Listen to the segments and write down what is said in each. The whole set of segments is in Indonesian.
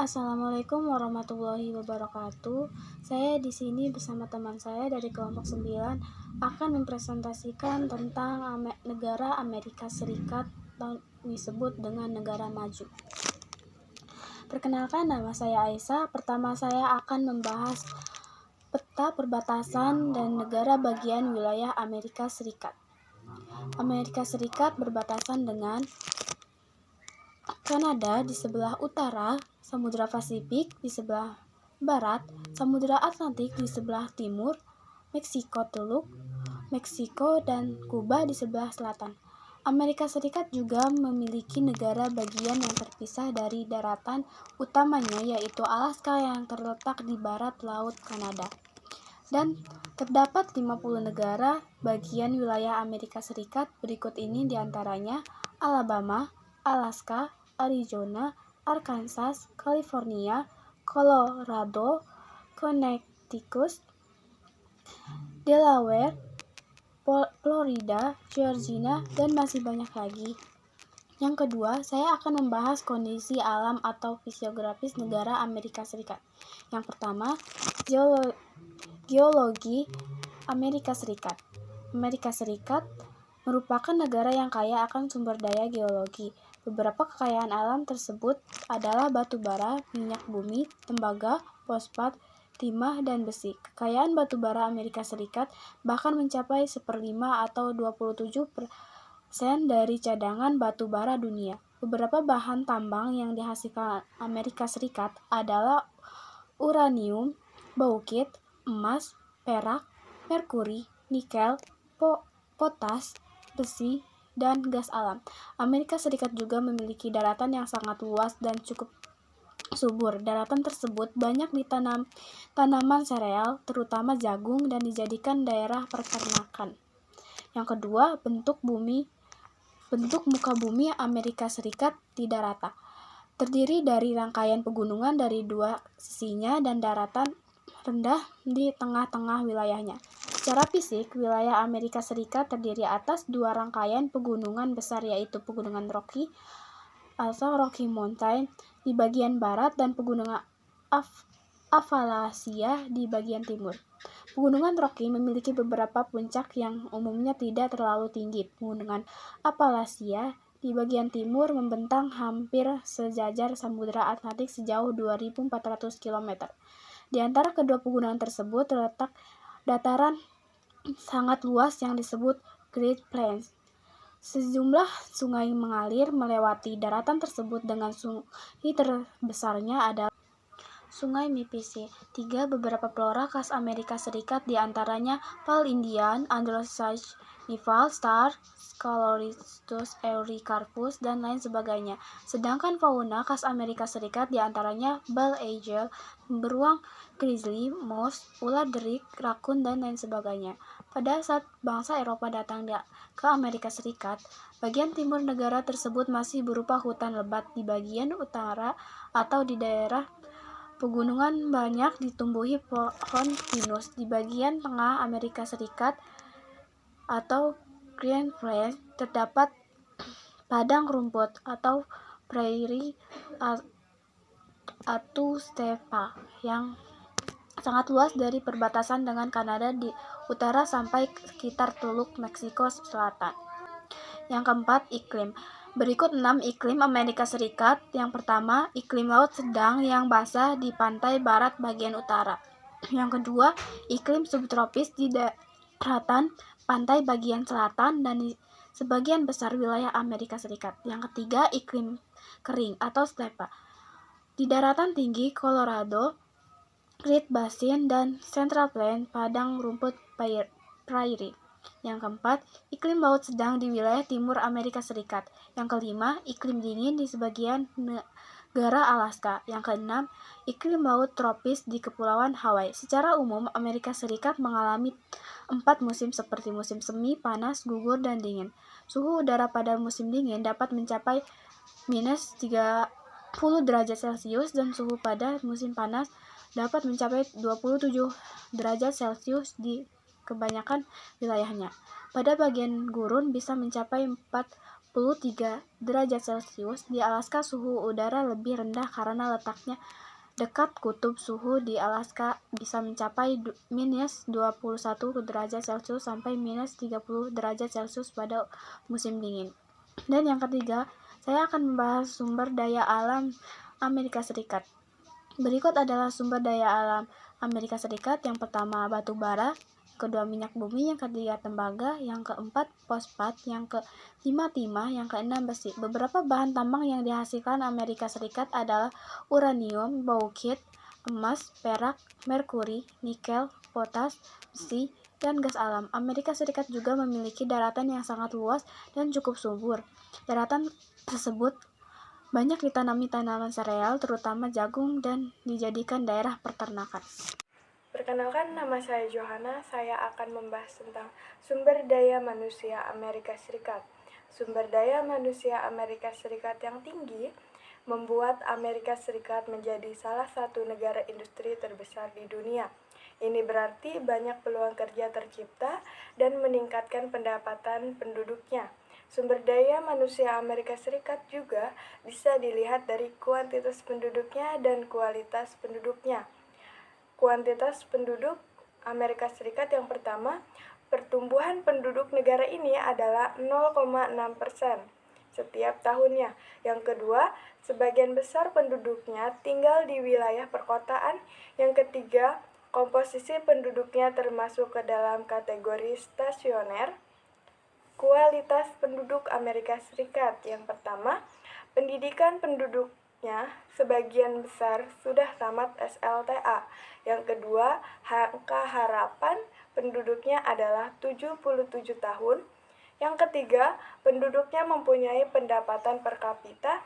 Assalamualaikum warahmatullahi wabarakatuh. Saya di sini bersama teman saya dari kelompok 9 akan mempresentasikan tentang negara Amerika Serikat yang disebut dengan negara maju. Perkenalkan, nama saya Aisyah. Pertama saya akan membahas peta perbatasan dan negara bagian wilayah Amerika Serikat. Amerika Serikat berbatasan dengan Kanada di sebelah utara, Samudra Pasifik di sebelah barat, Samudra Atlantik di sebelah timur, Meksiko Teluk, Meksiko dan Kuba di sebelah selatan. Amerika Serikat juga memiliki negara bagian yang terpisah dari daratan utamanya, yaitu Alaska yang terletak di barat Laut Kanada. Dan terdapat 50 negara bagian wilayah Amerika Serikat berikut ini diantaranya: Alabama, Alaska, Arizona, Arkansas, California, Colorado, Connecticut, Delaware, Florida, Georgia, dan masih banyak lagi. Yang kedua, saya akan membahas kondisi alam atau fisiografis negara Amerika Serikat. Yang pertama, geologi Amerika Serikat. Amerika Serikat merupakan negara yang kaya akan sumber daya geologi. Beberapa kekayaan alam tersebut adalah batu bara, minyak bumi, tembaga, fosfat, timah, dan besi. Kekayaan batu bara Amerika Serikat bahkan mencapai 1/5 atau 27% dari cadangan batu bara dunia. Beberapa bahan tambang yang dihasilkan Amerika Serikat adalah uranium, baukit, emas, perak, merkuri, nikel, potas, besi, dan gas alam. Amerika Serikat juga memiliki daratan yang sangat luas dan cukup subur. Daratan tersebut banyak ditanam tanaman sereal, terutama jagung, dan dijadikan daerah peternakan. Yang kedua, bentuk muka bumi Amerika Serikat tidak rata. Terdiri dari rangkaian pegunungan dari dua sisinya dan daratan rendah di tengah-tengah wilayahnya. Secara fisik, wilayah Amerika Serikat terdiri atas dua rangkaian pegunungan besar, yaitu Pegunungan Rocky atau Rocky Mountain di bagian barat dan Pegunungan Appalachia di bagian timur. Pegunungan Rocky memiliki beberapa puncak yang umumnya tidak terlalu tinggi. Pegunungan Appalachia di bagian timur membentang hampir sejajar Samudra Atlantik sejauh 2.400 km. Di antara kedua pegunungan tersebut terletak dataran sangat luas yang disebut Great Plains. Sejumlah sungai mengalir melewati daratan tersebut, dengan sungai terbesarnya adalah Sungai Mississippi. Beberapa flora khas Amerika Serikat diantaranya Pale Indian, Androsage nival, Star, Scoloristus, Eurycarpus, dan lain sebagainya. Sedangkan fauna khas Amerika Serikat diantaranya Bald Eagle, beruang grizzly, moose, ular derik, rakun, dan lain sebagainya. Pada saat bangsa Eropa datang ke Amerika Serikat, bagian timur negara tersebut masih berupa hutan lebat. Di bagian utara atau di daerah pegunungan banyak ditumbuhi pohon pinus. Di bagian tengah Amerika Serikat atau Grand Plains terdapat padang rumput atau prairie atau steppe yang sangat luas dari perbatasan dengan Kanada di utara sampai sekitar Teluk Meksiko Selatan. Yang keempat, iklim. Berikut 6 iklim Amerika Serikat. Yang pertama, iklim laut sedang yang basah di pantai barat bagian utara. Yang kedua, iklim subtropis di daratan pantai bagian selatan dan di sebagian besar wilayah Amerika Serikat. Yang ketiga, iklim kering atau steppe di daratan tinggi Colorado, Great Basin, dan Central Plains, padang rumput prairie. Yang keempat, iklim laut sedang di wilayah timur Amerika Serikat. Yang kelima, iklim dingin di sebagian negara Alaska. Yang keenam, iklim laut tropis di Kepulauan Hawaii. Secara umum, Amerika Serikat mengalami 4 musim seperti musim semi, panas, gugur, dan dingin. Suhu udara pada musim dingin dapat mencapai -30 derajat Celcius dan suhu pada musim panas dapat mencapai 27 derajat Celcius di kebanyakan wilayahnya. Pada bagian gurun bisa mencapai derajat Celcius. Di Alaska suhu udara lebih rendah karena letaknya dekat kutub. Suhu di Alaska bisa mencapai minus 21 derajat Celcius sampai minus 30 derajat Celcius pada musim dingin. Dan yang ketiga, saya akan membahas sumber daya alam Amerika Serikat. Berikut adalah sumber daya alam Amerika Serikat. Yang pertama, batu bara. Kedua, minyak bumi. Yang ketiga, tembaga. Yang keempat, fosfat. Yang kelima, timah. Yang keenam, besi. Beberapa bahan tambang yang dihasilkan Amerika Serikat adalah uranium, bauksit, emas, perak, merkuri, nikel, potas, besi, dan gas alam. Amerika Serikat juga memiliki daratan yang sangat luas dan cukup subur. Daratan tersebut banyak ditanami tanaman sereal, terutama jagung, dan dijadikan daerah peternakan. Perkenalkan, nama saya Johanna. Saya akan membahas tentang sumber daya manusia Amerika Serikat. Sumber daya manusia Amerika Serikat yang tinggi membuat Amerika Serikat menjadi salah satu negara industri terbesar di dunia. Ini berarti banyak peluang kerja tercipta dan meningkatkan pendapatan penduduknya. Sumber daya manusia Amerika Serikat juga bisa dilihat dari kuantitas penduduknya dan kualitas penduduknya. Kuantitas penduduk Amerika Serikat yang pertama, pertumbuhan penduduk negara ini adalah 0,6% setiap tahunnya. Yang kedua, sebagian besar penduduknya tinggal di wilayah perkotaan. Yang ketiga, komposisi penduduknya termasuk ke dalam kategori stasioner. Kualitas penduduk Amerika Serikat yang pertama, pendidikan penduduknya sebagian besar sudah tamat SLTA. Yang kedua, angka harapan penduduknya adalah 77 tahun. Yang ketiga, penduduknya mempunyai pendapatan per kapita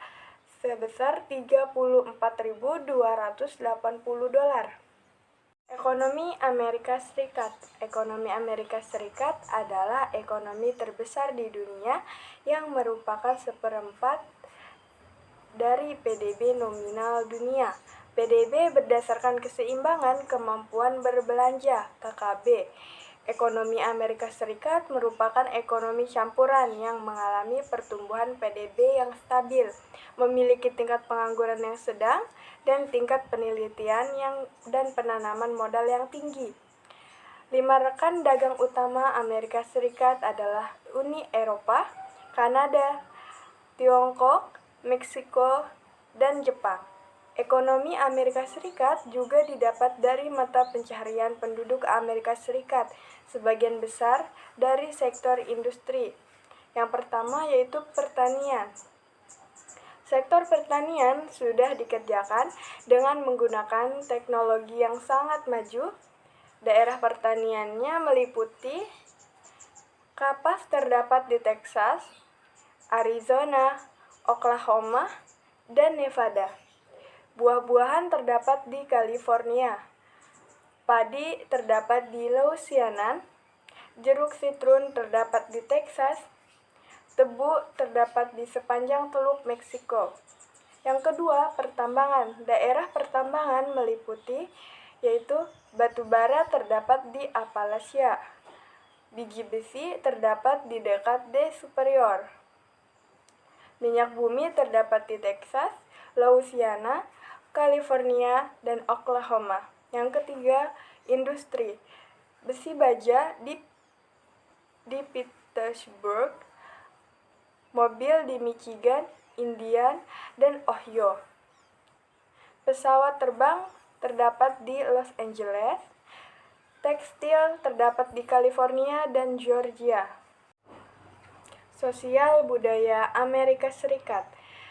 sebesar $34.280. Ekonomi Amerika Serikat. Ekonomi Amerika Serikat adalah ekonomi terbesar di dunia yang merupakan seperempat dari PDB nominal dunia. PDB berdasarkan keseimbangan kemampuan berbelanja (KKB). Ekonomi Amerika Serikat merupakan ekonomi campuran yang mengalami pertumbuhan PDB yang stabil, memiliki tingkat pengangguran yang sedang, dan tingkat penelitian dan penanaman modal yang tinggi. 5 rekan dagang utama Amerika Serikat adalah Uni Eropa, Kanada, Tiongkok, Meksiko, dan Jepang. Ekonomi Amerika Serikat juga didapat dari mata pencaharian penduduk Amerika Serikat, sebagian besar dari sektor industri. Yang pertama yaitu pertanian. Sektor pertanian sudah dikerjakan dengan menggunakan teknologi yang sangat maju. Daerah pertaniannya meliputi kapas terdapat di Texas, Arizona, Oklahoma, dan Nevada. Buah-buahan terdapat di California. Padi terdapat di Louisiana. Jeruk sitrun terdapat di Texas. Tebu terdapat di sepanjang Teluk Meksiko. Yang kedua, pertambangan. Daerah pertambangan meliputi yaitu batu bara terdapat di Appalachia. Biji besi terdapat di dekat De Superior. Minyak bumi terdapat di Texas, Louisiana, California, dan Oklahoma. Yang ketiga, industri. Besi baja di Petersburg, mobil di Michigan, Indiana, dan Ohio. Pesawat terbang terdapat di Los Angeles. Tekstil terdapat di California dan Georgia. Sosial budaya Amerika Serikat,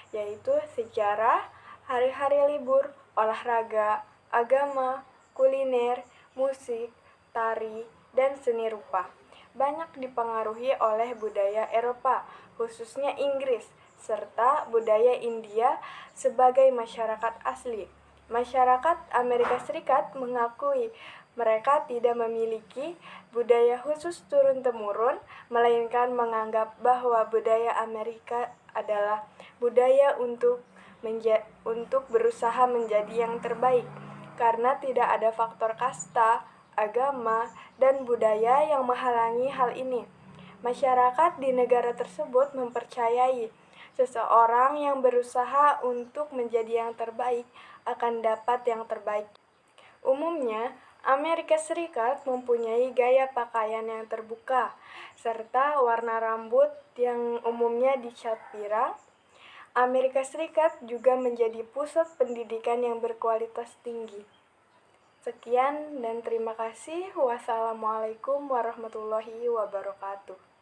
yaitu sejarah, hari-hari libur, olahraga, agama, kuliner, musik, tari, dan seni rupa. Banyak dipengaruhi oleh budaya Eropa, khususnya Inggris, serta budaya India sebagai masyarakat asli. Masyarakat Amerika Serikat mengakui mereka tidak memiliki budaya khusus turun-temurun, melainkan menganggap bahwa budaya Amerika adalah budaya untuk berusaha menjadi yang terbaik, karena tidak ada faktor kasta, agama, dan budaya yang menghalangi hal ini. Masyarakat di negara tersebut mempercayai seseorang yang berusaha untuk menjadi yang terbaik akan dapat yang terbaik. Umumnya, Amerika Serikat mempunyai gaya pakaian yang terbuka, serta warna rambut yang umumnya dicat pirang. Amerika Serikat juga menjadi pusat pendidikan yang berkualitas tinggi. Sekian dan terima kasih. Wassalamualaikum warahmatullahi wabarakatuh.